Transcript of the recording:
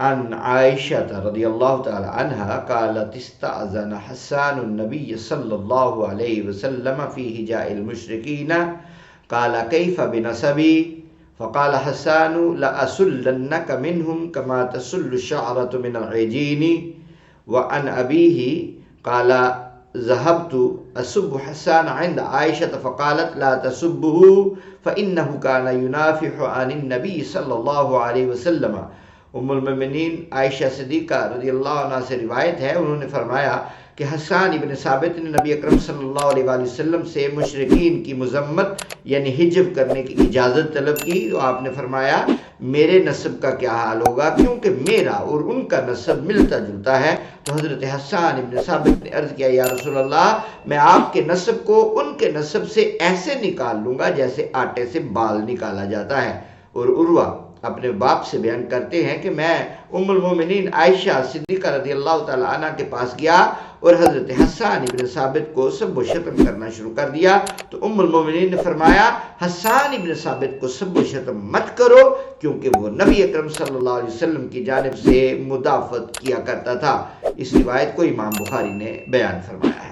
عن عائشة رضي الله تعالى عنها قالت استأذن حسان النبي صلى الله عليه وسلم في هجاء المشركين قال كيف بنسبي فقال حسان لأسلنك منهم كما تسل الشعرة من العجين. وعن أبيه قال ذهبت أسب حسان عند عائشة فقالت لا تسبه فإنه كان ينافح عن النبي صلی اللہ علیہ وسلم. ام المؤمنین عائشہ صدیقہ رضی اللہ عنہ سے روایت ہے، انہوں نے فرمایا کہ حسان ابن ثابت نے نبی اکرم صلی اللہ علیہ وآلہ وسلم سے مشرکین کی مذمت یعنی حجب کرنے کی اجازت طلب کی، تو آپ نے فرمایا میرے نسب کا کیا حال ہوگا کیونکہ میرا اور ان کا نسب ملتا جلتا ہے. تو حضرت حسان ابن ثابت نے عرض کیا یا رسول اللہ میں آپ کے نسب کو ان کے نسب سے ایسے نکال لوں گا جیسے آٹے سے بال نکالا جاتا ہے. اور عروہ اپنے باپ سے بیان کرتے ہیں کہ میں ام المومنین عائشہ صدیقہ رضی اللہ تعالی عنہ کے پاس گیا اور حضرت حسان ابن ثابت کو سب و شتم کرنا شروع کر دیا. تو ام المومنین نے فرمایا حسان ابن ثابت کو سب و شتم مت کرو کیونکہ وہ نبی اکرم صلی اللہ علیہ وسلم کی جانب سے مدافعت کیا کرتا تھا. اس روایت کو امام بخاری نے بیان فرمایا ہے.